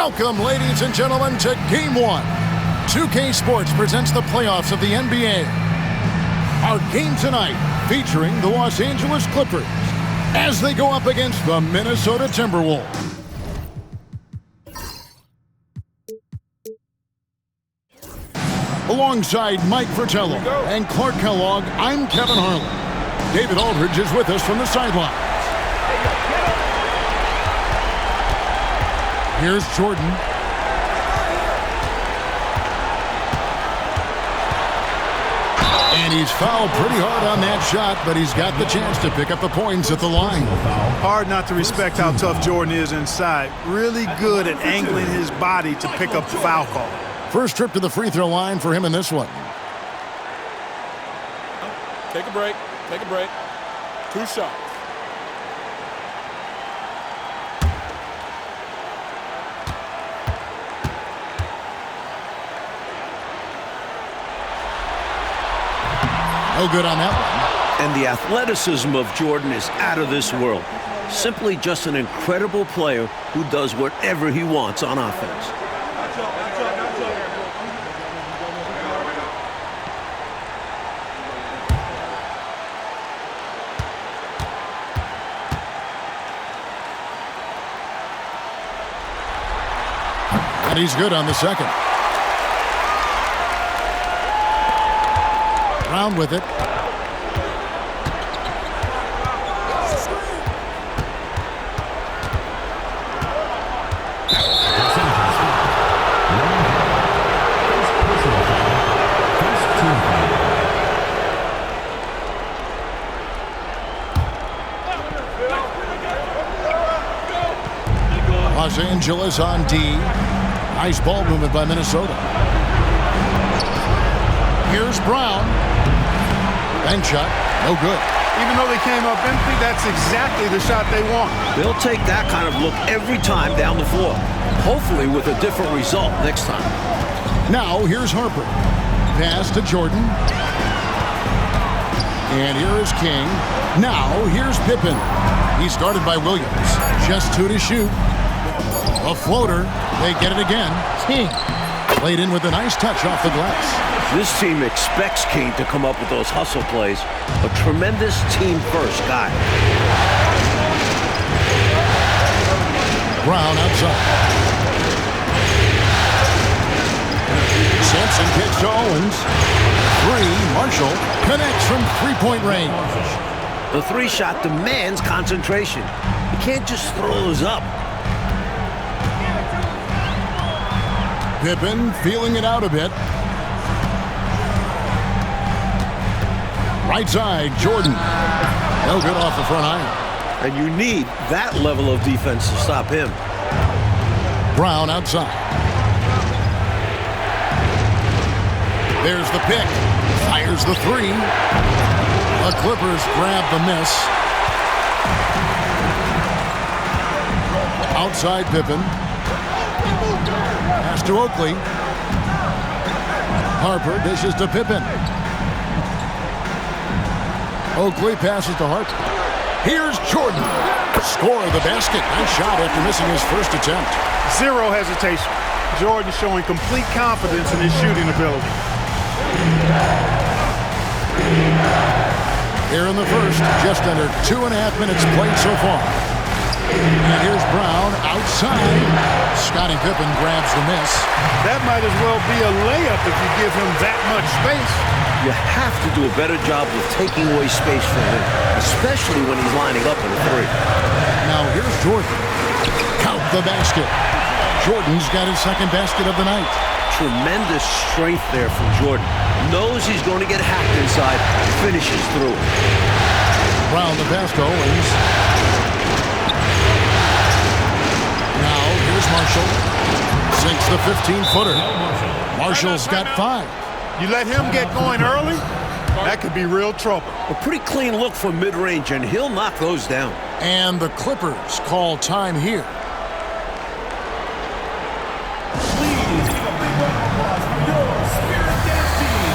Welcome, ladies and gentlemen, to Game 1. 2K Sports presents the playoffs of the NBA. Our game tonight featuring the Los Angeles Clippers as they go up against the Minnesota Timberwolves. Alongside Mike Fratello and Clark Kellogg, I'm Kevin Harlan. David Aldridge is with us from the sideline. Here's Jordan. And he's fouled pretty hard on that shot, but he's got the chance to pick up the points at the line. Hard not to respect how tough Jordan is inside. Really good at angling his body to pick up the foul call. First trip to the free throw line for him in this one. Take a break. Take a break. 2 shots. No good on that one. And the athleticism of Jordan is out of this world. Simply just an incredible player who does whatever he wants on offense. And he's good on the second. Brown with it. Los Angeles on D. Nice ball movement by Minnesota. Here's Brown. Bank shot, no good. Even though they came up empty, that's exactly the shot they want. They'll take that kind of look every time down the floor. Hopefully with a different result next time. Now here's Harper. Pass to Jordan. And here is King. Now here's Pippen. He's guarded by Williams. Just 2 to shoot. A floater. They get it again. King laid in with a nice touch off the glass. This team expects King to come up with those hustle plays. A tremendous team-first guy. Brown outside. Sampson kicks to Owens. 3. Marshall connects from three-point range. The 3-shot demands concentration. You can't just throw those up. Pippen feeling it out a bit. Right side, Jordan. No good off the front iron. And you need that level of defense to stop him. Brown outside. There's the pick. Fires the 3. The Clippers grab the miss. Outside Pippen. Pass to Oakley. Harper dishes to Pippen. Oakley passes to Harper. Here's Jordan. Score the basket. Nice shot after missing his first attempt. Zero hesitation. Jordan showing complete confidence in his shooting ability. Here in the first, just under 2.5 minutes played so far. And here's Brown outside. Scottie Pippen grabs the miss. That might as well be a layup if you give him that much space. You have to do a better job of taking away space from him, especially when he's lining up in a 3. Now here's Jordan. Count the basket. Jordan's got his second basket of the night. Tremendous strength there from Jordan. Knows he's going to get hacked inside, finishes through. Brown the pass to Owens. Now here's Marshall. Sinks the 15-footer. Marshall's got 5. You let him get going early, that could be real trouble. A pretty clean look from mid-range, and he'll knock those down. And the Clippers call time here. Please give a big round of applause for your Spirit Dance team.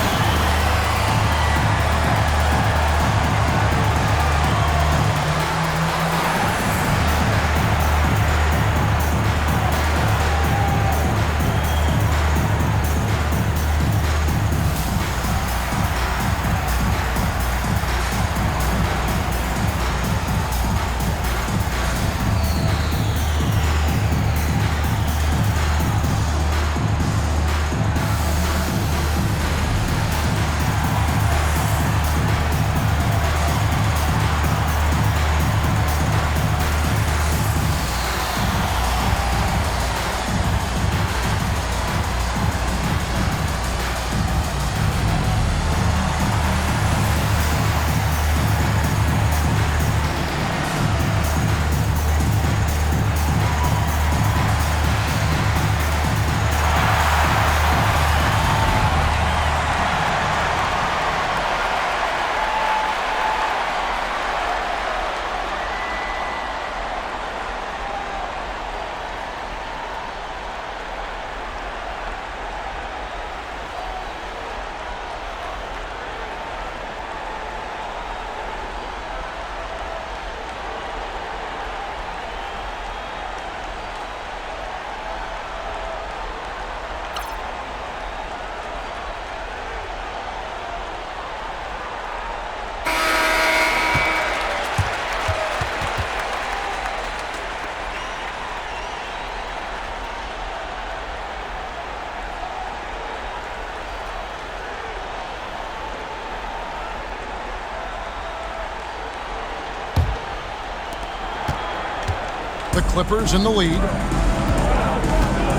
The Clippers in the lead.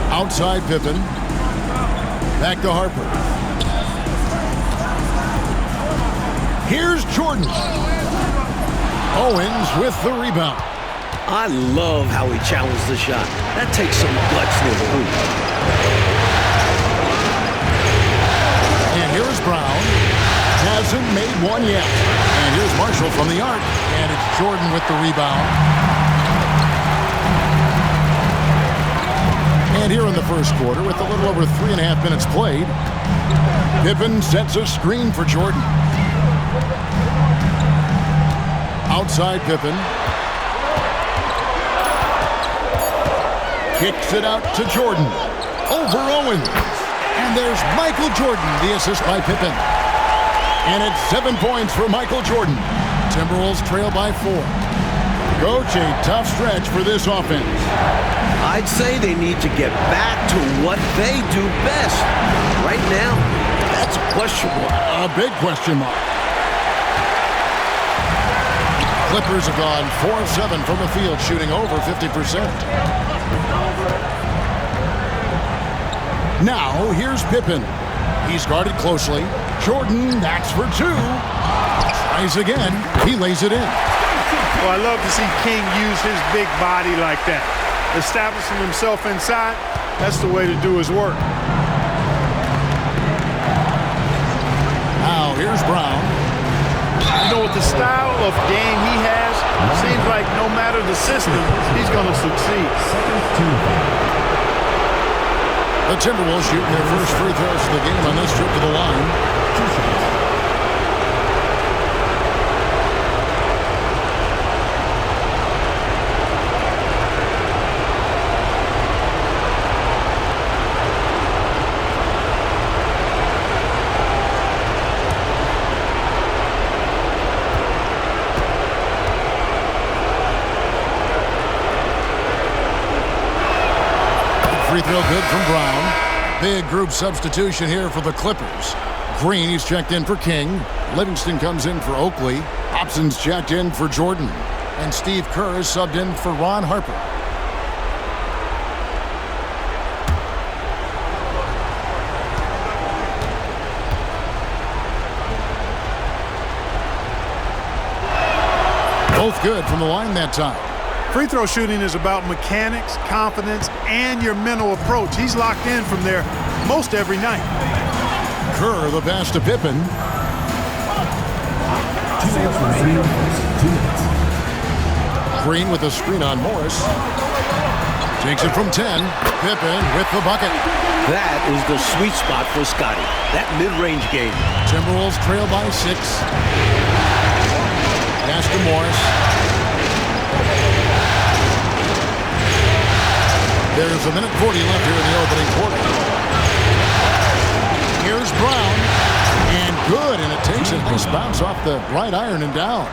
Outside Pippen. Back to Harper. Here's Jordan. Owens with the rebound. I love how he challenged the shot. That takes some guts near the hoop. And here's Brown. Hasn't made one yet. And here's Marshall from the arc. And it's Jordan with the rebound. And here in the first quarter, with a little over 3.5 minutes played, Pippen sets a screen for Jordan. Outside Pippen. Kicks it out to Jordan. Over Owens. And there's Michael Jordan, the assist by Pippen. And it's 7 points for Michael Jordan. Timberwolves trail by 4. Coach, a tough stretch for this offense. I'd say they need to get back to what they do best. Right now, that's a question mark. A big question mark. Clippers have gone 4 of 7 from the field, shooting over 50%. Now, here's Pippen. He's guarded closely. Jordan, that's for 2. Tries again. He lays it in. Well, I love to see King use his big body like that. Establishing himself inside, that's the way to do his work. Now, here's Brown. You know, with the style of game he has, seems like no matter the system, he's going to succeed. The Timberwolves shooting their first free throws of the game on this trip to the line. Free throw good from Brown. Big group substitution here for the Clippers. Green, he's checked in for King. Livingston comes in for Oakley. Hobson's checked in for Jordan. And Steve Kerr is subbed in for Ron Harper. Both good from the line that time. Free throw shooting is about mechanics, confidence, and your mental approach. He's locked in from there most every night. Kerr, the pass to Pippen. Green with a screen on Morris. Takes it from 10. Pippen with the bucket. That is the sweet spot for Scotty. That mid-range game. Timberwolves trail by 6. Pass to Morris. There's a minute 40 left here in the opening quarter. Here's Brown. And good, and it takes a nice bounce off the right iron and down.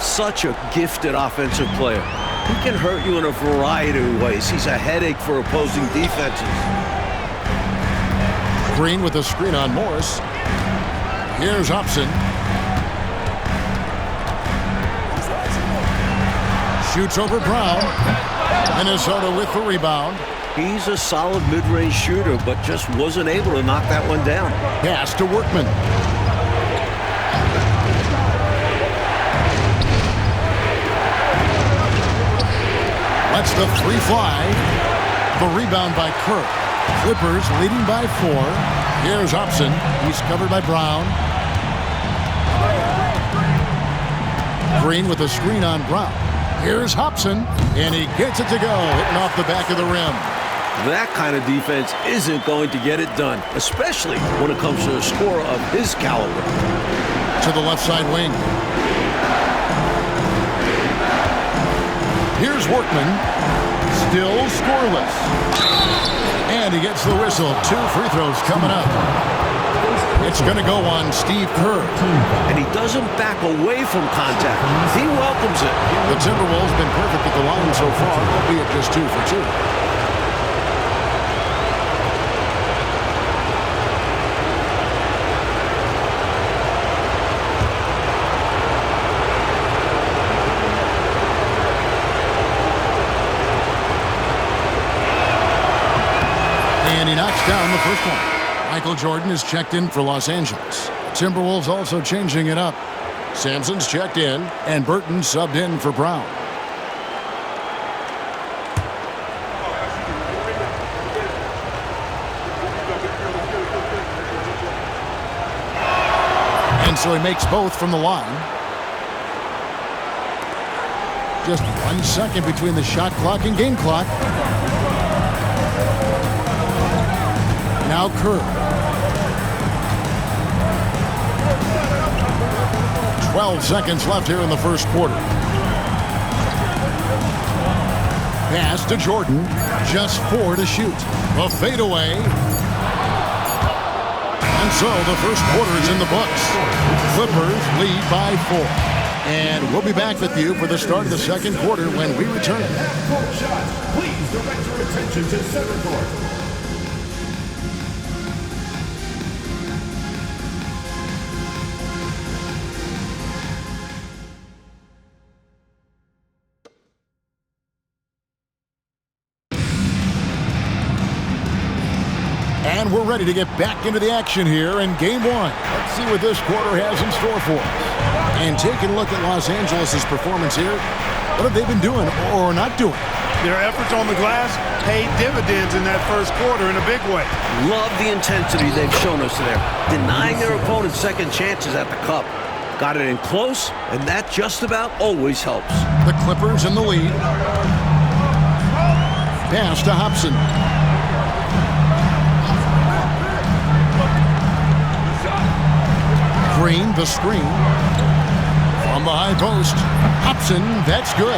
Such a gifted offensive player. He can hurt you in a variety of ways. He's a headache for opposing defenses. Green with a screen on Morris. Here's Hobson. Shoots over Brown. Minnesota with the rebound. He's a solid mid-range shooter, but just wasn't able to knock that one down. Pass to Workman. Lets the 3 fly. The rebound by Kerr. Clippers leading by 4. Here's Hobson. He's covered by Brown. Green with a screen on Brown. Here's Hobson, and he gets it to go, hitting off the back of the rim. That kind of defense isn't going to get it done, especially when it comes to a scorer of his caliber. To the left side wing. Here's Workman, still scoreless. And he gets the whistle. 2 free throws coming up. It's going to go on Steve Kerr. And he doesn't back away from contact. He welcomes it. The Timberwolves been perfect at the line so far, albeit just 2 for 2. knocks down the first one. Michael Jordan is checked in for Los Angeles. Timberwolves also changing it up. Sampson's checked in, and Burton subbed in for Brown. And so he makes both from the line. Just 1 second between the shot clock and game clock. Now Kerr. 12 seconds left here in the first quarter. Pass to Jordan. Just 4 to shoot. A fadeaway. And so the first quarter is in the books. Clippers lead by 4. And we'll be back with you for the start of the second quarter when we return. Court shots. Please direct your attention to center court. And we're ready to get back into the action here in Game 1. Let's see what this quarter has in store for us. And taking a look at Los Angeles' performance here, what have they been doing or not doing? Their efforts on the glass paid dividends in that first quarter in a big way. Love the intensity they've shown us there. Denying their opponents second chances at the cup. Got it in close, and that just about always helps. The Clippers in the lead. Pass to Hobson. Green, the screen. From the high post. Hobson, that's good.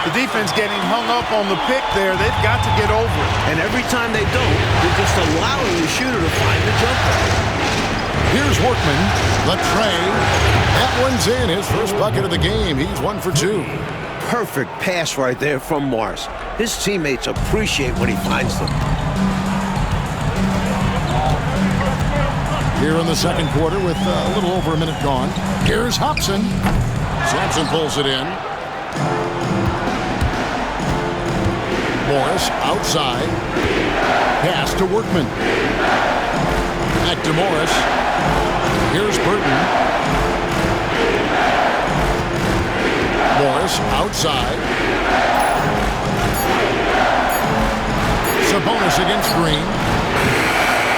The defense getting hung up on the pick there. They've got to get over it. And every time they don't, they're just allowing the shooter to find the jumper. Here's Workman. The tray. That one's in. His first bucket of the game. He's 1 for 2. Perfect pass right there from Morris. His teammates appreciate when he finds them. Here in the second quarter with a little over a minute gone. Here's Hobson. Sampson pulls it in. Morris outside. Pass to Workman. Back to Morris. Here's Burton. Morris outside. Sabonis against Green.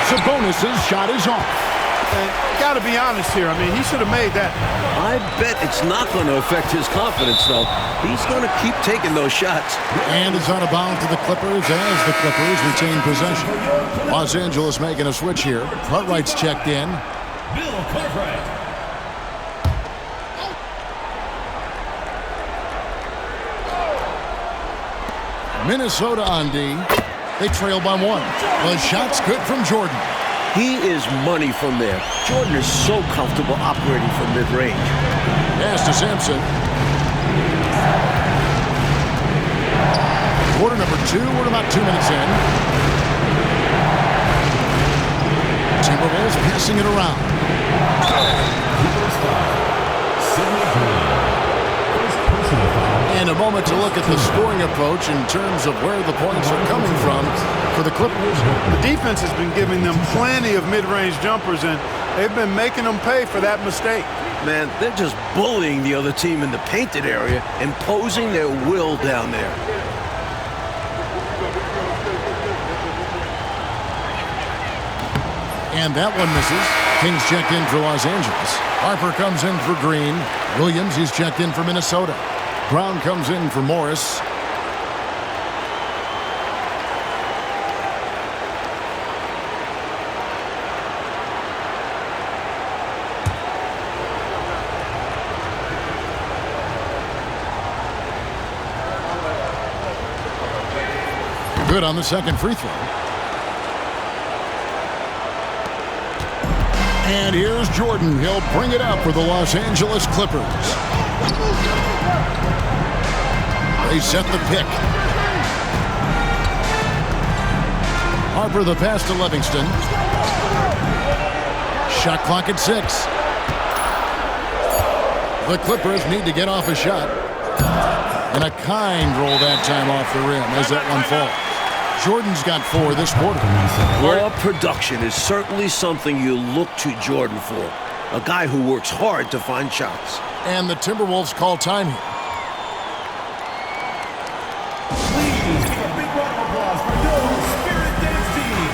Sabonis' shot is off. Got to be honest here. I mean, he should have made that. I bet it's not going to affect his confidence, though. He's going to keep taking those shots. And it's out of bounds to the Clippers as the Clippers retain possession. Los Angeles making a switch here. Cartwright's checked in. Bill Cartwright. Minnesota on D. They trail by 1. The shot's good from Jordan. He is money from there. Jordan is so comfortable operating from mid-range. Pass to Sampson. Quarter number 2. We're about 2 minutes in. Timberwolves passing it around. And a moment to look at the scoring approach in terms of where the points are coming from for the Clippers. The defense has been giving them plenty of mid-range jumpers, and they've been making them pay for that mistake. Man, they're just bullying the other team in the painted area, imposing their will down there. And that one misses. Kings checked in for Los Angeles. Harper comes in for Green. Williams, he's checked in for Minnesota. Brown comes in for Morris. Good on the second free throw. And here's Jordan. He'll bring it up for the Los Angeles Clippers. They set the pick. Harper the pass to Livingston. Shot clock at 6. The Clippers need to get off a shot. And a kind roll that time off the rim as that one falls. Jordan's got 4 this quarter. Raw production is certainly something you look to Jordan for. A guy who works hard to find shots. And the Timberwolves call time here. Please give a big round of applause for your Spirit Dance team.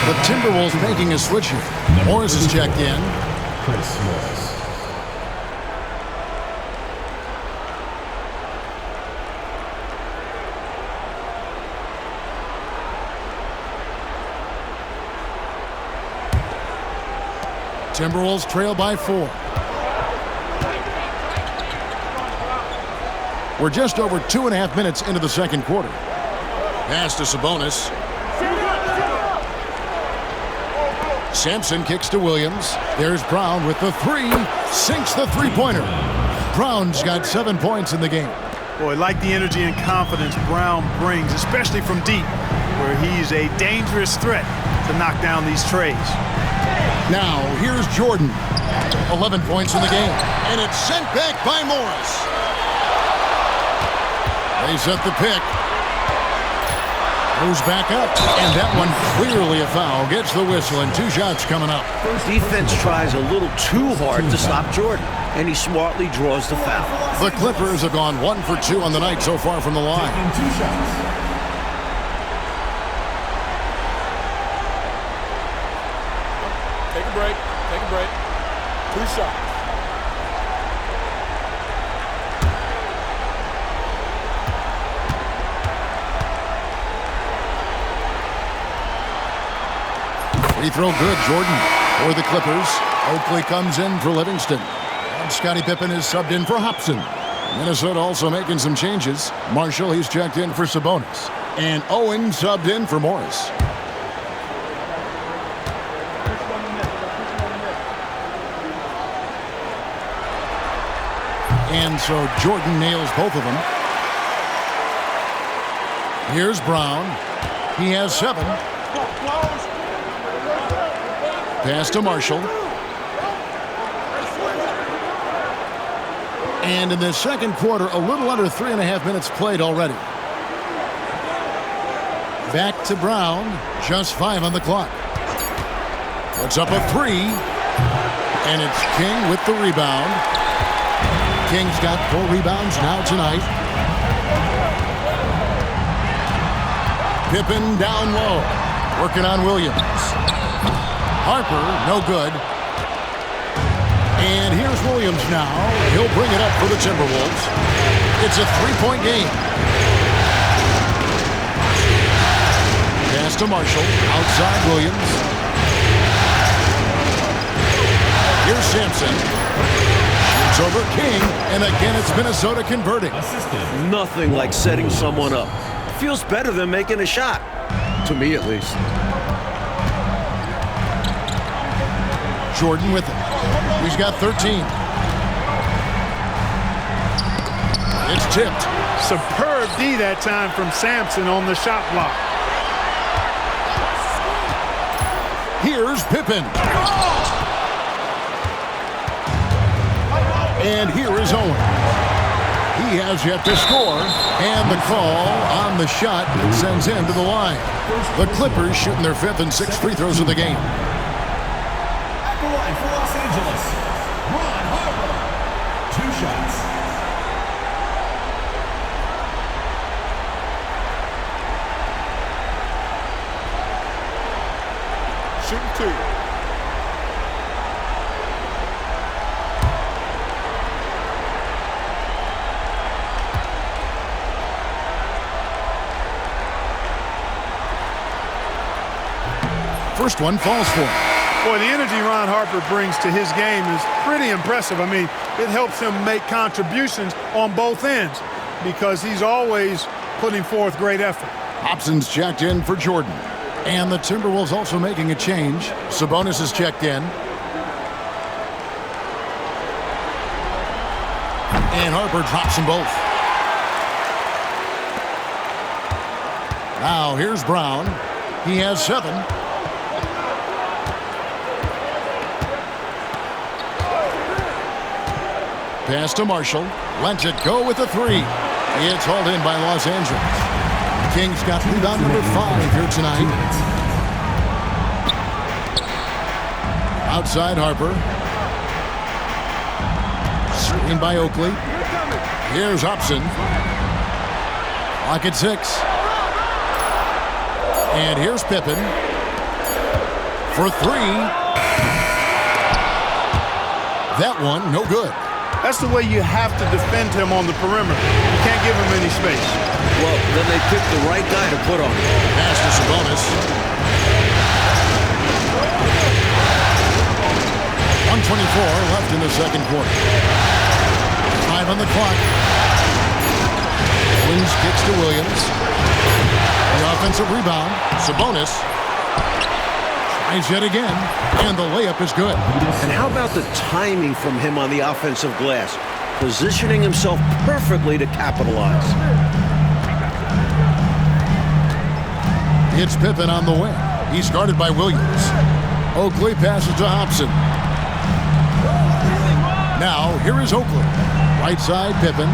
The Timberwolves making a switch here. Morris is checked in. Timberwolves trail by 4. We're just over 2.5 minutes into the second quarter. Pass to Sabonis. Sampson kicks to Williams. There's Brown with the 3. Sinks the three-pointer. Brown's got 7 points in the game. Boy, like the energy and confidence Brown brings, especially from deep, where he's a dangerous threat to knock down these trays. Now, here's Jordan. 11 points in the game. And it's sent back by Morris. They set the pick. Moves back up. And that one clearly a foul. Gets the whistle and 2 shots coming up. Defense tries a little too hard to stop Jordan, and he smartly draws the foul. The Clippers have gone 1 for 2 on the night so far from the line. Taking 2 shots. Take a break. Take a break. 2 shots. Free throw good, Jordan. For the Clippers, Oakley comes in for Livingston. And Scottie Pippen is subbed in for Hobson. Minnesota also making some changes. Marshall, he's checked in for Sabonis. And Owen subbed in for Morris. And so Jordan nails both of them. Here's Brown. He has 7. Pass to Marshall. And in the second quarter, a little under 3.5 minutes played already. Back to Brown. Just 5 on the clock. Puts up a 3. And it's King with the rebound. King's got 4 rebounds now tonight. Pippen down low. Working on Williams. Harper, no good. And here's Williams now. He'll bring it up for the Timberwolves. It's a 3-point game. Pass to Marshall. Outside Williams. Here's Sampson. It's over King. And again, it's Minnesota converting. Nothing like setting someone up. Feels better than making a shot. To me, at least. Jordan with it. He's got 13. It's tipped. Superb D that time from Sampson on the shot block. Here's Pippen. And here is Owen. He has yet to score. And the call on the shot that sends him to the line. The Clippers shooting their 5th and 6th free throws of the game. At the line for Los Angeles, Ron Harper. 2 shots. Shooting 2. First one falls for him. Boy, the energy Ron Harper brings to his game is pretty impressive. I mean, it helps him make contributions on both ends because he's always putting forth great effort. Hobson's checked in for Jordan. And the Timberwolves also making a change. Sabonis is checked in. And Harper drops them both. Now here's Brown. He has 7. Pass to Marshall. Lets it go with a 3. It's hauled in by Los Angeles. Kings got rebound number 5 here tonight. Outside Harper. Screen by Oakley. Here's Hobson. Clock at 6. And here's Pippen. For 3. That one, no good. That's the way you have to defend him on the perimeter. You can't give him any space. Well, then they picked the right guy to put on him. Pass to Sabonis. 1:24 left in the second quarter. 5 on the clock. Wings kicks to Williams. The offensive rebound. Sabonis tries yet again, and the layup is good. And how about the timing from him on the offensive glass? Positioning himself perfectly to capitalize. It's Pippen on the wing. He's guarded by Williams. Oakley passes to Hobson. Now, here is Oakley. Right side, Pippen.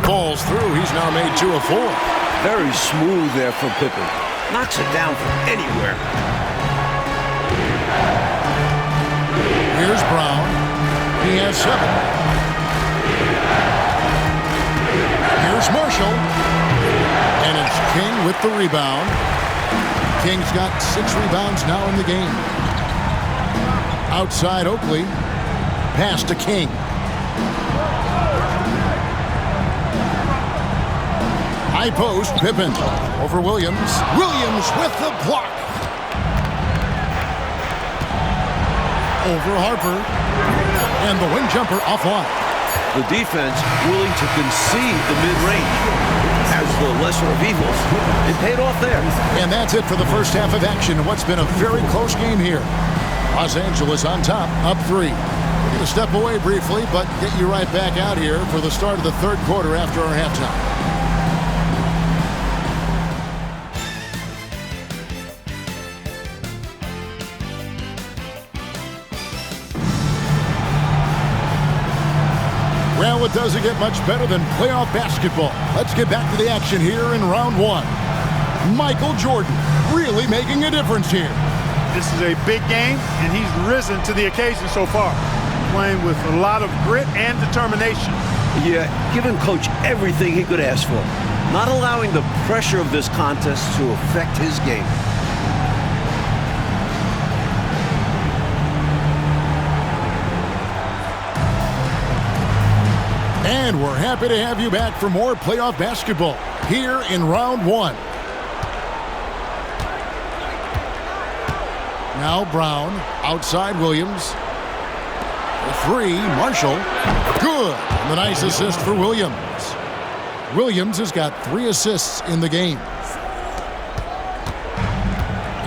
Falls through. He's now made 2 of 4. Very smooth there from Pippen. Knocks it down from anywhere. Here's Brown. He has 7. Here's Marshall. And it's King with the rebound. King's got 6 rebounds now in the game. Outside Oakley. Pass to King. High post, Pippen. Over Williams. Williams with the block. Over Harper. And the wing jumper offline. The defense willing to concede the mid-range. As the lesser of evils. It paid off there. And that's it for the first half of action in what's been a very close game here. Los Angeles on top, up 3. We're going to step away briefly, but get you right back out here for the start of the third quarter after our halftime. Well, it doesn't get much better than playoff basketball. Let's get back to the action here in round 1. Michael Jordan really making a difference here. This is a big game, and he's risen to the occasion so far. Playing with a lot of grit and determination. Yeah, giving Coach everything he could ask for. Not allowing the pressure of this contest to affect his game. And we're happy to have you back for more playoff basketball here in round 1. Now Brown, outside Williams. For 3, Marshall. Good. And the nice assist for Williams. Williams has got 3 assists in the game.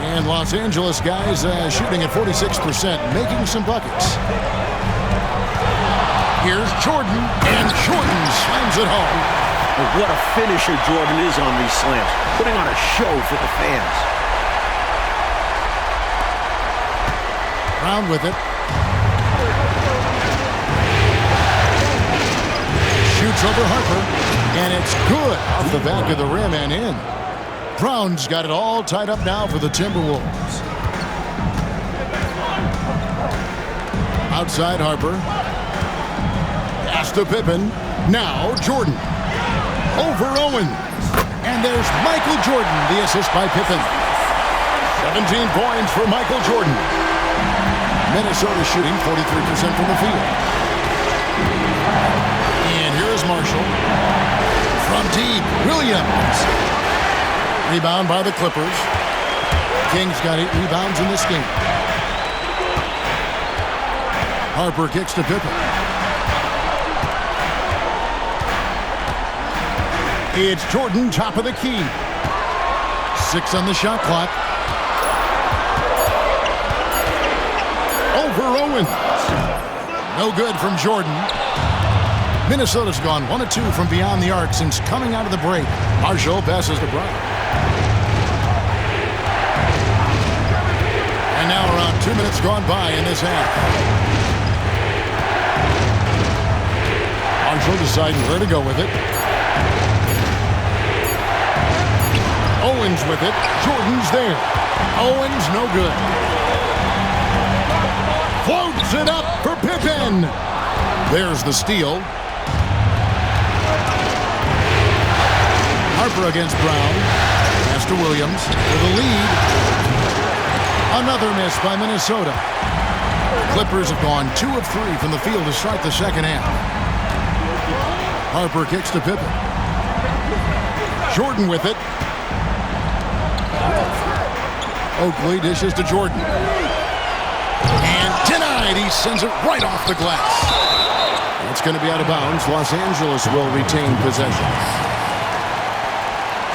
And Los Angeles guys shooting at 46%, making some buckets. Here's Jordan, and Jordan slams it home. But what a finisher Jordan is on these slams, putting on a show for the fans. Brown with it. Shoots over Harper, and it's good off the back of the rim and in. Brown's got it all tied up now for the Timberwolves. Outside Harper. Pass to Pippen. Now Jordan. Over Owens. And there's Michael Jordan, the assist by Pippen. 17 points for Michael Jordan. Minnesota shooting 43% from the field. And here's Marshall. From deep, Williams. Rebound by the Clippers. Kings got 8 rebounds in this game. Harper kicks to Pippen. It's Jordan, top of the key. 6 on the shot clock. Over Owens. No good from Jordan. Minnesota's gone 1 of 2 from beyond the arc since coming out of the break. Marshall passes to Brown. And now around 2 minutes gone by in this half. Marshall deciding where to go with it. Owens with it. Jordan's there. Owens no good. Floats it up for Pippen. There's the steal. Harper against Brown. Pass to Williams with a lead. Another miss by Minnesota. Clippers have gone 2 of 3 from the field to start the second half. Harper kicks to Pippen. Jordan with it. Oakley dishes to Jordan. And denied. He sends it right off the glass. It's going to be out of bounds. Los Angeles will retain possession.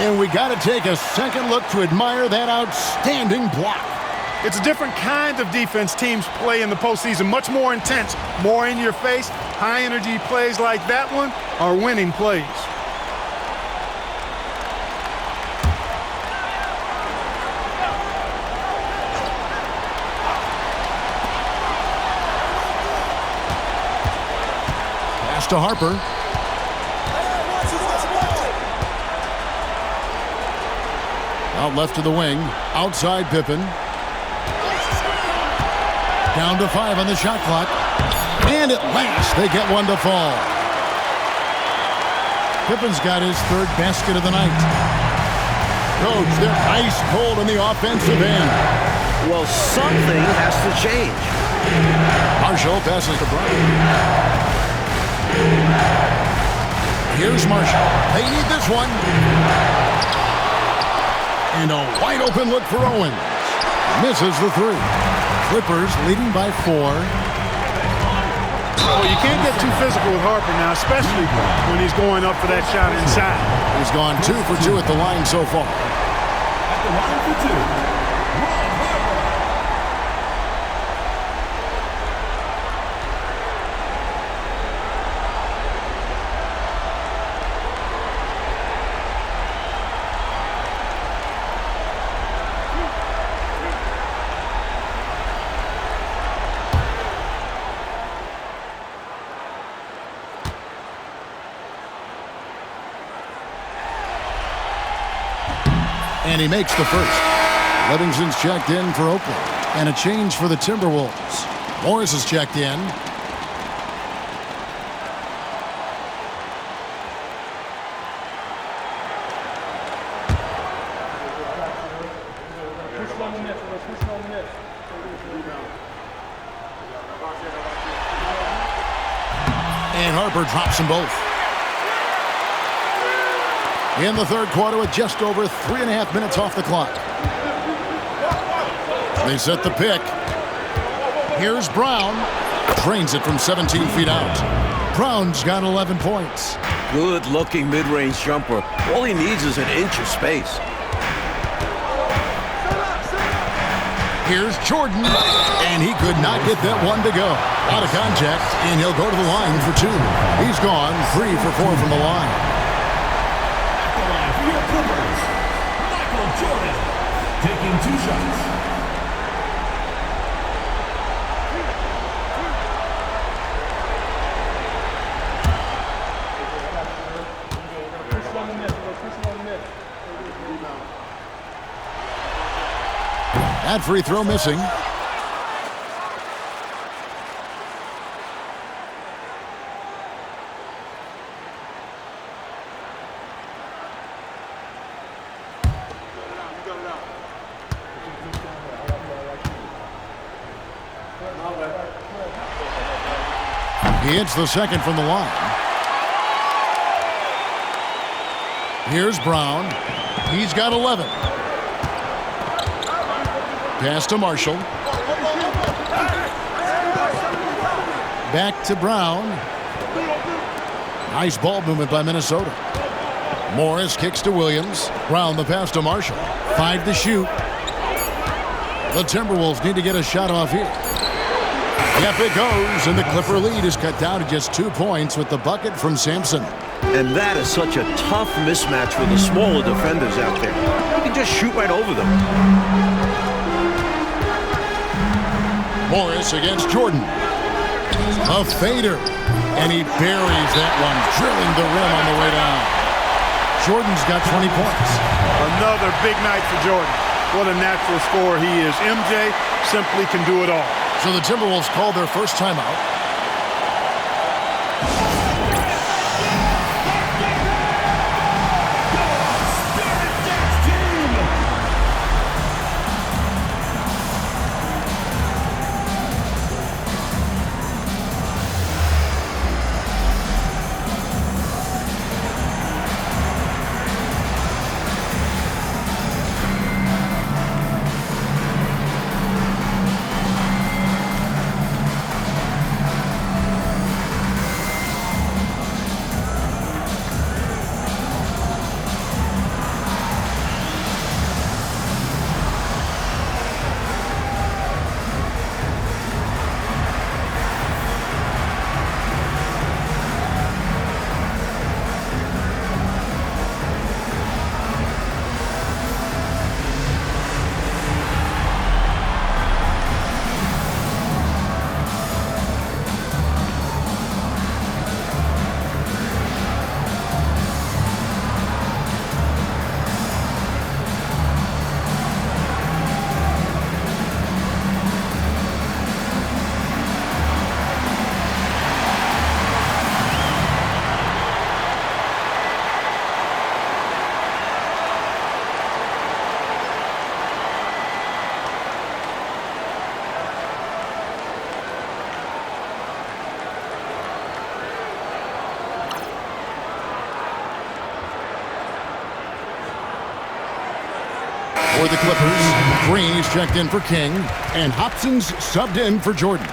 And we got to take a second look to admire that outstanding block. It's a different kind of defense teams play in the postseason. Much more intense, more in your face. High-energy plays like that one are winning plays. Pass to Harper. Out left to the wing. Outside Pippen. Down to 5 on the shot clock. And at last, they get one to fall. Pippen's got his 3rd basket of the night. Coach, they're ice cold in the offensive end. Well, something has to change. Marshall passes to Brown. Here's Marshall. They need this one. And a wide open look for Owens. Misses the 3. Clippers leading by 4. Well, you can't get too physical with Harper now, especially when he's going up for that shot inside. He's gone 2 for 2 at the line so far. At the line for 2, Ron Harper. And he makes the first. Livingston's checked in for Oakland. And a change for the Timberwolves. Morris is checked in. And Harper drops them both. In the 3rd quarter with just over 3.5 minutes off the clock. They set the pick. Here's Brown. Drains it from 17 feet out. Brown's got 11 points. Good-looking mid-range jumper. All he needs is an inch of space. Here's Jordan, and he could not get that one to go. Out of contact, and he'll go to the line for 2. He's gone 3 for 4 from the line. At the line for your Clippers, Michael Jordan, taking 2 shots. That free throw missing. He hits the second from the line. Here's Brown. He's got 11. Pass to Marshall. Back to Brown. Nice ball movement by Minnesota. Morris kicks to Williams. Brown the pass to Marshall. 5 to shoot. The Timberwolves need to get a shot off here. Yep, it goes, and the Clipper lead is cut down to just 2 points with the bucket from Sampson. And that is such a tough mismatch for the smaller defenders out there. You can just shoot right over them. Morris against Jordan. A fader. And he buries that one, drilling the rim on the way down. Jordan's got 20 points. Another big night for Jordan. What a natural scorer he is. MJ simply can do it all. So the Timberwolves called their first timeout. For the Clippers, Green is checked in for King, and Hobson's subbed in for Jordan.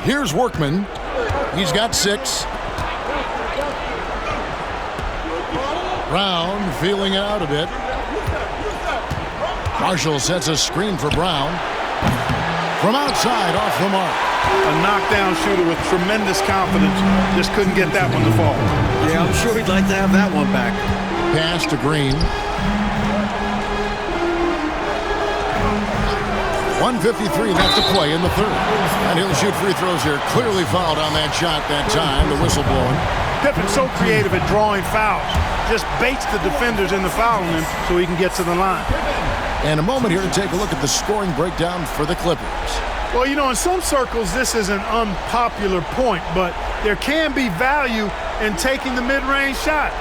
Here's Workman. He's got 6. Brown feeling it out a bit. Marshall sets a screen for Brown. From outside, off the mark. A knockdown shooter with tremendous confidence. Just couldn't get that one to fall. Yeah, I'm sure he'd like to have that one back. Pass to Green. 1:53 left to play in the third. And he'll shoot free throws here. Clearly fouled on that shot that time. The whistle blowing. Pippen's so creative at drawing fouls. Just baits the defenders into fouling him so he can get to the line. And a moment here to take a look at the scoring breakdown for the Clippers. Well, you know, in some circles, this is an unpopular point, but there can be value in taking the mid-range shot.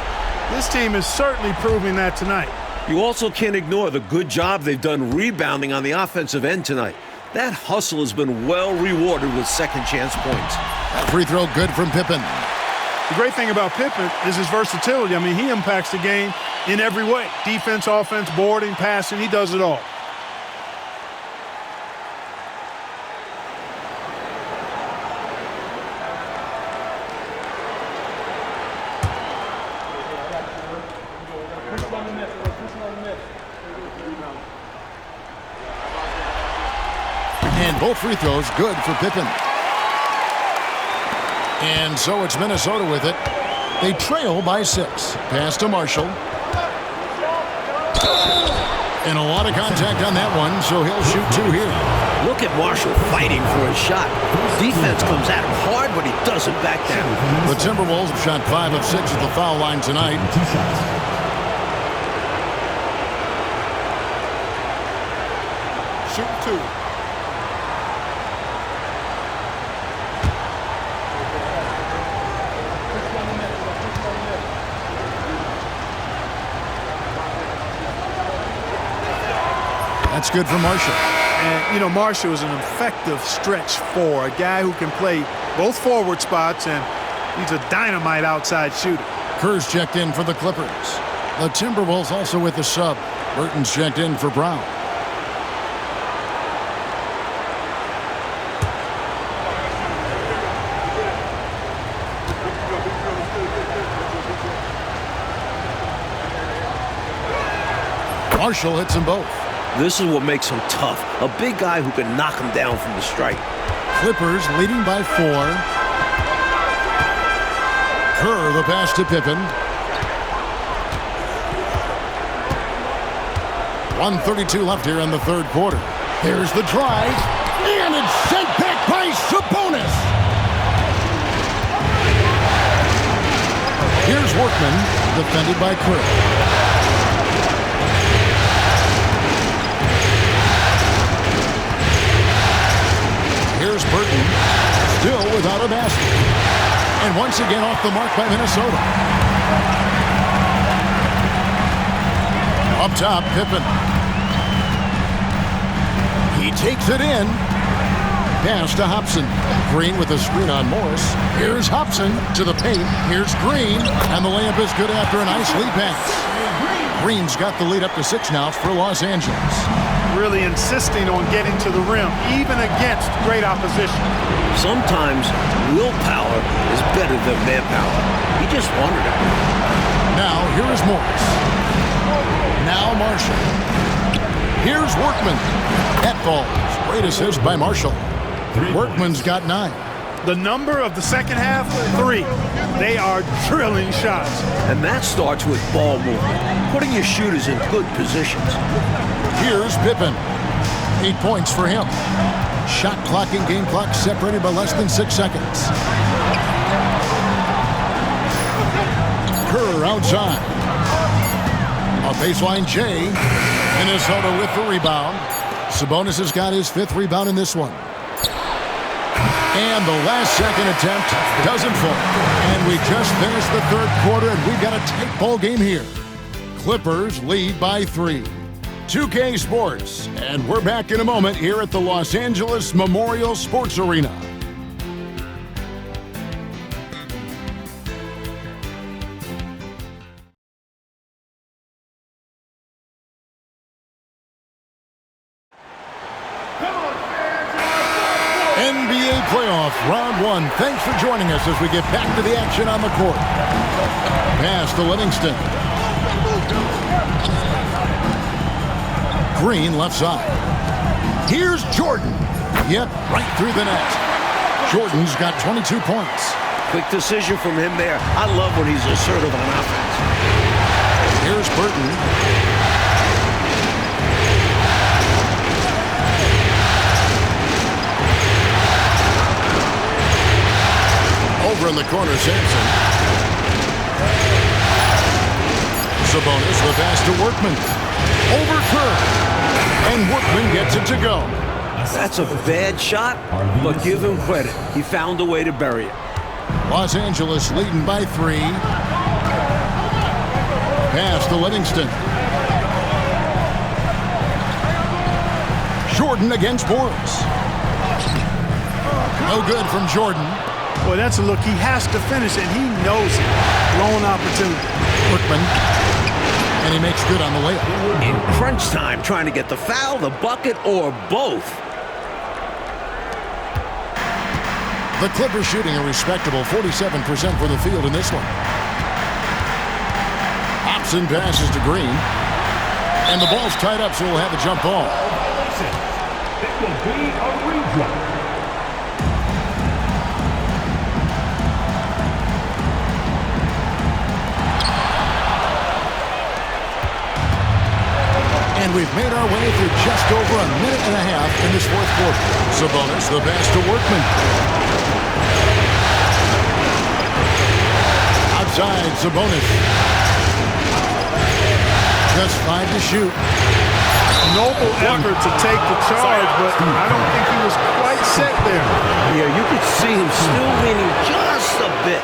This team is certainly proving that tonight. You also can't ignore the good job they've done rebounding on the offensive end tonight. That hustle has been well rewarded with second chance points. That free throw good from Pippen. The great thing about Pippen is his versatility. I mean, he impacts the game in every way. Defense, offense, boarding, passing, he does it all. And both free throws good for Pippen. And so it's Minnesota with it. They trail by 6. Pass to Marshall. And a lot of contact on that one, so he'll shoot 2 here. Look at Marshall fighting for his shot. Defense comes at him hard, but he doesn't back down. The Timberwolves have shot 5 of 6 at the foul line tonight. 2 shots. Shoot 2. That's good for Marshall. And, you know, Marshall is an effective stretch 4, a guy who can play both forward spots, and he's a dynamite outside shooter. Kerr's checked in for the Clippers. The Timberwolves also with the sub. Burton's checked in for Brown. Marshall hits them both. This is what makes him tough. A big guy who can knock him down from the strike. Clippers leading by 4. Kerr the pass to Pippen. 1:32 left here in the third quarter. Here's the drive. And it's sent back by Sabonis. Here's Workman, defended by Kerr. Here's Burton, still without a basket. And once again off the mark by Minnesota. Up top, Pippen. He takes it in. Pass to Hobson. Green with a screen on Morris. Here's Hobson to the paint. Here's Green. And the layup is good after a nice lead pass. Green's got the lead up to 6 now for Los Angeles. Really insisting on getting to the rim, even against great opposition. Sometimes willpower is better than manpower. He just wanted it. Now, here is Morris. Now Marshall. Here's Workman. That falls. Great assist by Marshall. Workman's got 9. The number of the second half, 3. They are drilling shots. And that starts with ball movement, putting your shooters in good positions. Here's Pippen. 8 points for him. Shot clock and game clock separated by less than 6 seconds. Kerr outside. A baseline J. Minnesota with the rebound. Sabonis has got his 5th rebound in this one. And the last second attempt doesn't fall. And we just finished the third quarter, and we've got a tight ball game here. Clippers lead by 3. 2K Sports, and we're back in a moment here at the Los Angeles Memorial Sports Arena. NBA playoff round 1. Thanks for joining us as we get back to the action on the court. Pass to Livingston. Green left side. Here's Jordan. Yep, right through the net. Jordan's got 22 points. Quick decision from him there. I love when he's assertive on offense. Here's Burton. Over in the corner, Sampson. Sabonis the pass to Workman. Over Kerr. And Workman gets it to go. That's a bad shot, but give him credit. He found a way to bury it. Los Angeles leading by 3. Pass to Livingston. Jordan against Morris. No good from Jordan. Boy, that's a look. He has to finish, and he knows it. Blown opportunity. Workman. And he makes good on the layup. In crunch time, trying to get the foul, the bucket, or both. The Clippers shooting a respectable 47% from the field in this one. Hobson passes to Green. And the ball's tied up, so we'll have a jump ball. will be a redraw. And we've made our way through just over a minute and a half in this fourth quarter. Sabonis, the pass to Workman. Outside, Sabonis. Just 5 to shoot. Noble effort to take the charge, but I don't think he was quite set there. Yeah, you could see him still leaning just a bit.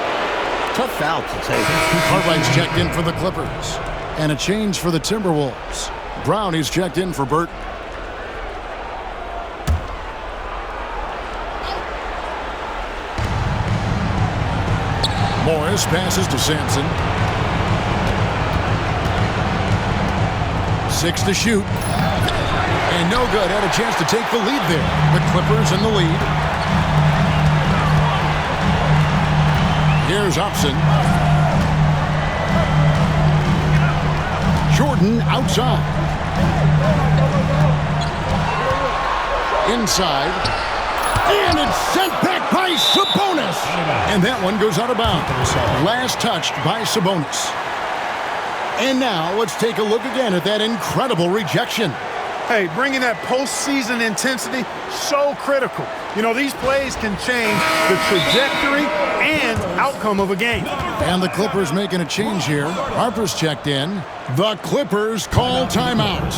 Tough foul to take. Cartwright's checked in for the Clippers. And a change for the Timberwolves. Brownie's checked in for Burt. Morris passes to Sampson. 6 to shoot. And no good. Had a chance to take the lead there. The Clippers in the lead. Here's Upson. Jordan outside. Inside. And it's sent back by Sabonis. And that one goes out of bounds. Last touched by Sabonis. And now let's take a look again at that incredible rejection. Hey, bringing that postseason intensity, so critical. You know, these plays can change the trajectory and outcome of a game. And the Clippers making a change here. Harper's checked in. The Clippers call timeout.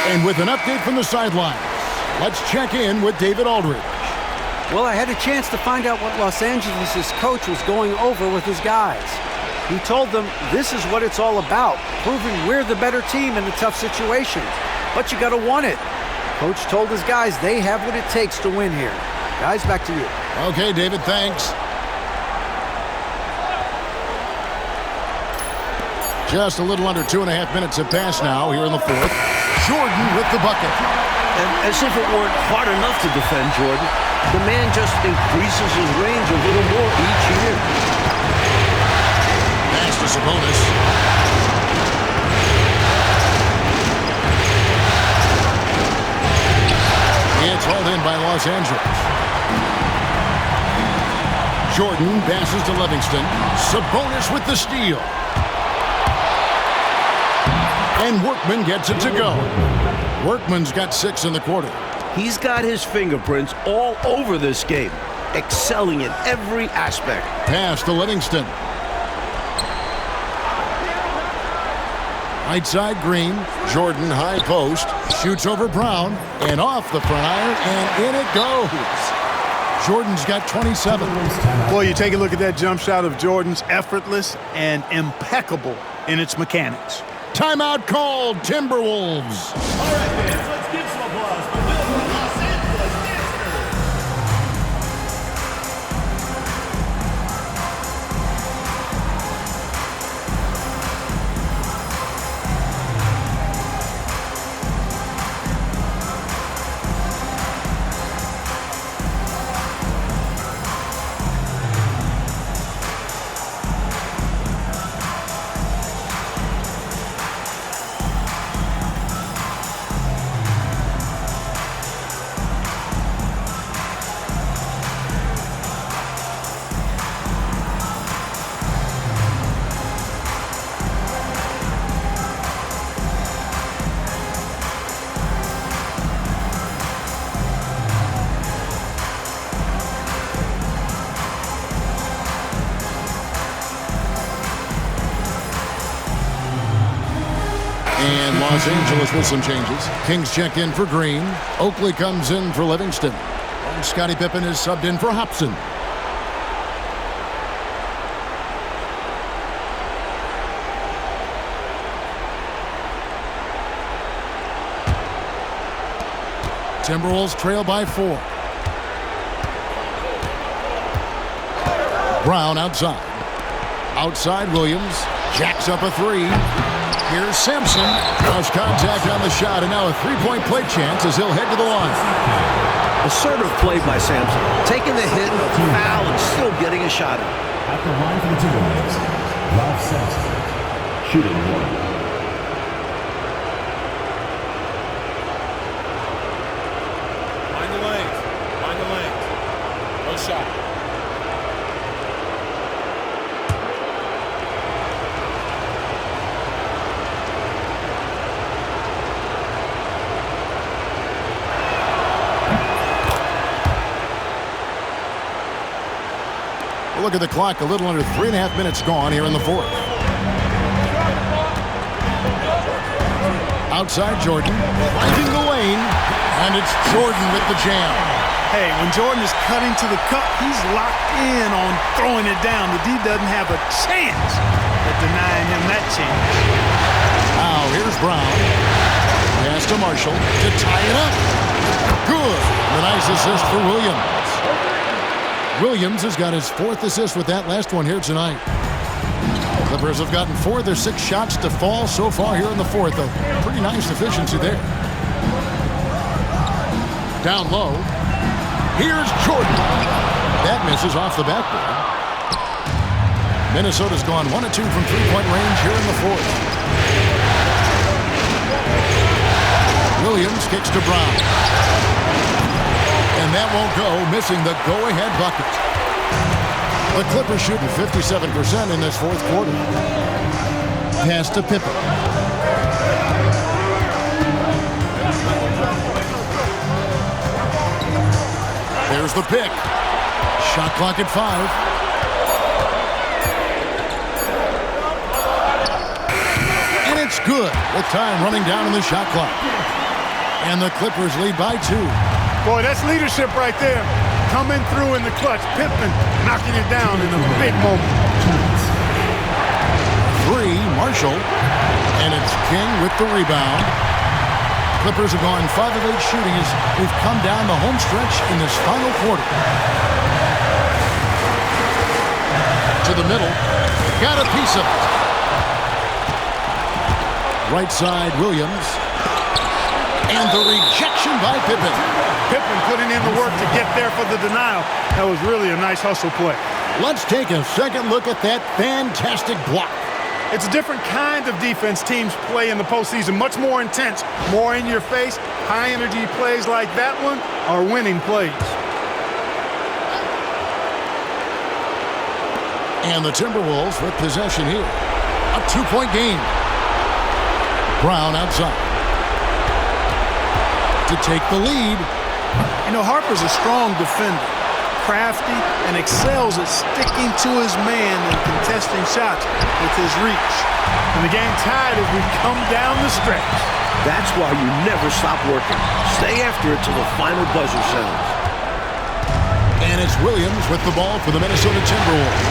And with an update from the sidelines, let's check in with David Aldridge. Well, I had a chance to find out what Los Angeles' coach was going over with his guys. He told them this is what it's all about, proving we're the better team in the tough situations. But you got to want it. Coach told his guys they have what it takes to win here. Guys, back to you. Okay, David, thanks. Just a little under 2.5 minutes have passed now here in the fourth. Jordan with the bucket. And as if it weren't hard enough to defend Jordan, the man just increases his range a little more each year. Pass to Sabonis. It's hauled in by Los Angeles. Jordan passes to Livingston. Sabonis with the steal. And Workman gets it to go. Workman's got 6 in the quarter. He's got his fingerprints all over this game, excelling in every aspect. Pass to Livingston. Right side Green. Jordan high post. Shoots over Brown. And off the front iron. And in it goes. Jordan's got 27. Boy, you take a look at that jump shot of Jordan's, effortless and impeccable in its mechanics. Timeout called, Timberwolves. All right, fans, let's give some applause for the Los Angeles Dancers. And Los Angeles with some changes. Kings check in for Green. Oakley comes in for Livingston. And Scottie Pippen is subbed in for Hobson. Timberwolves trail by 4. Brown outside. Outside Williams. Jacks up a 3. Here's Simpson. Cross contact on the shot, and now a three-point play chance as he'll head to the line. Assertive play by Sampson. Taking the hit, foul, and still getting a shot in. At the line for the Timberwolves, Ralph Sampson, shooting 1. Shot. Look at the clock, a little under 3.5 minutes gone here in the fourth. Outside Jordan, finding the lane, and it's Jordan with the jam. Hey, when Jordan is cutting to the cup, he's locked in on throwing it down. The D doesn't have a chance at denying him that chance. Now, here's Brown. Pass to Marshall to tie it up. Good. A nice assist for Williams. Williams has got his 4th assist with that last one here tonight. Clippers have gotten 4 of their 6 shots to fall so far here in the fourth. A pretty nice efficiency there. Down low. Here's Jordan. That misses off the backboard. Minnesota's gone 1 of 2 from three-point range here in the fourth. Williams kicks to Brown. And that won't go, missing the go-ahead bucket. The Clippers shooting 57% in this fourth quarter. Pass to Pippen. There's the pick. Shot clock at 5. And it's good with time running down in the shot clock. And the Clippers lead by 2. Boy, that's leadership right there. Coming through in the clutch. Pippen knocking it down in a big moment. 3, Marshall. And it's King with the rebound. Clippers have gone 5 of 8 shooting as we've come down the home stretch in this final quarter. To the middle. Got a piece of it. Right side, Williams. And the rejection by Pippen. Pippen putting in the work to get there for the denial. That was really a nice hustle play. Let's take a second look at that fantastic block. It's a different kind of defense teams play in the postseason. Much more intense, more in your face. High energy plays like that one are winning plays. And the Timberwolves with possession here. A 2-point game. Brown outside. To take the lead. You know, Harper's a strong defender. Crafty and excels at sticking to his man and contesting shots with his reach. And the game tied as we come down the stretch. That's why you never stop working. Stay after it till the final buzzer sounds. And it's Williams with the ball for the Minnesota Timberwolves.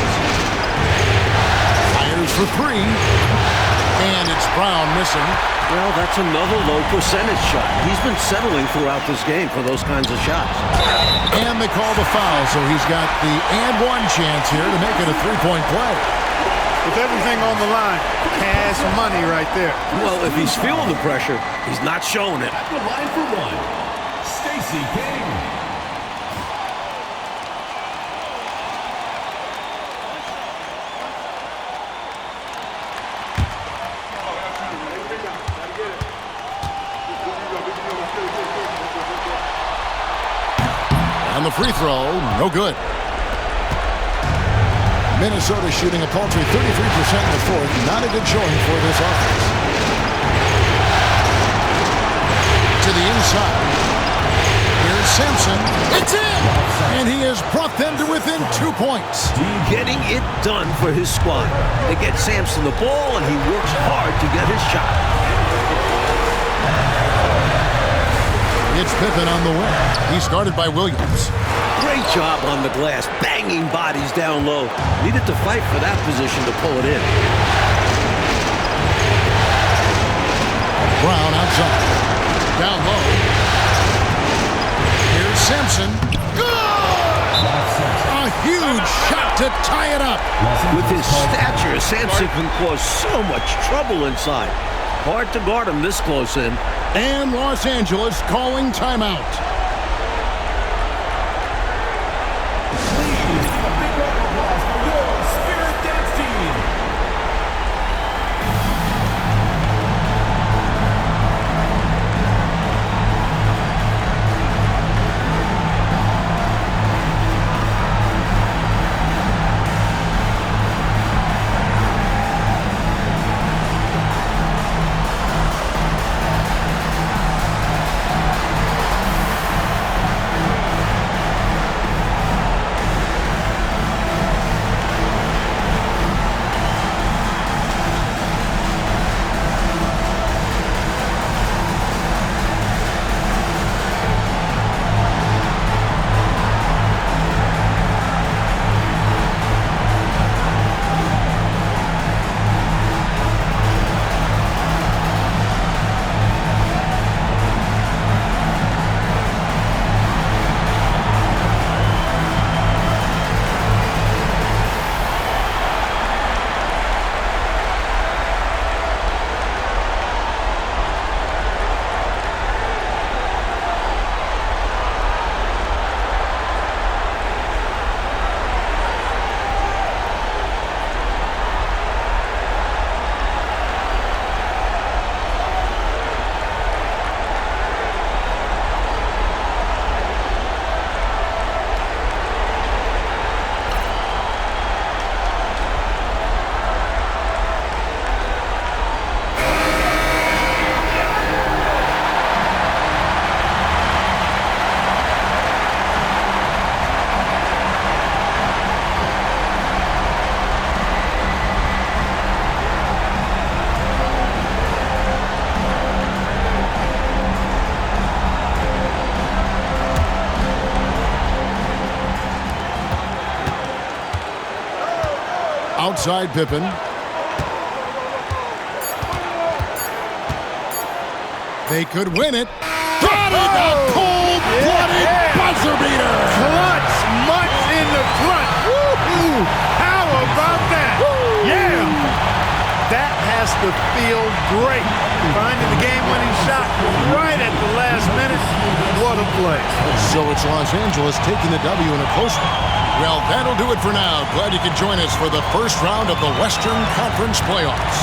Fires for 3. And it's Brown missing. Well, that's another low percentage shot. He's been settling throughout this game for those kinds of shots. And they call the foul, so he's got the and 1 chance here to make it a 3-point play. With everything on the line, cash money right there. Well, if he's feeling the pressure, he's not showing it. At the line for 1, Stacey King. And the free throw, no good. Minnesota shooting a paltry 33% in the fourth. Not a good showing for this offense. To the inside. Here's Simpson. It's in! And he has brought them to within 2 points. Getting it done for his squad. They get Sampson the ball, and he works hard to get his shot. It's Pippen on the wing. He's guarded by Williams. Great job on the glass, banging bodies down low. Needed to fight for that position to pull it in. Brown outside. Down low. Here's Sampson. Good! A huge shot to tie it up. With his stature, Sampson can cause so much trouble inside. Hard to guard him this close in. And Los Angeles calling timeout. Please, a big round of applause for your Spirit Dance team. Outside Pippen. They could win it. Got it! A cold-blooded buzzer beater! Clutch, much in the clutch. Woo-hoo! How about that? Yeah! That has to feel great. Finding the game-winning shot right at the last minute. What a play. So it's Los Angeles taking the W in a close one. Well, that'll do it for now. Glad you could join us for the first round of the Western Conference playoffs.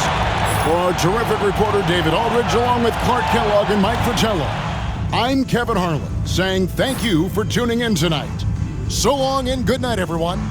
For our terrific reporter, David Aldridge, along with Clark Kellogg and Mike Fratello, I'm Kevin Harlan, saying thank you for tuning in tonight. So long and good night, everyone.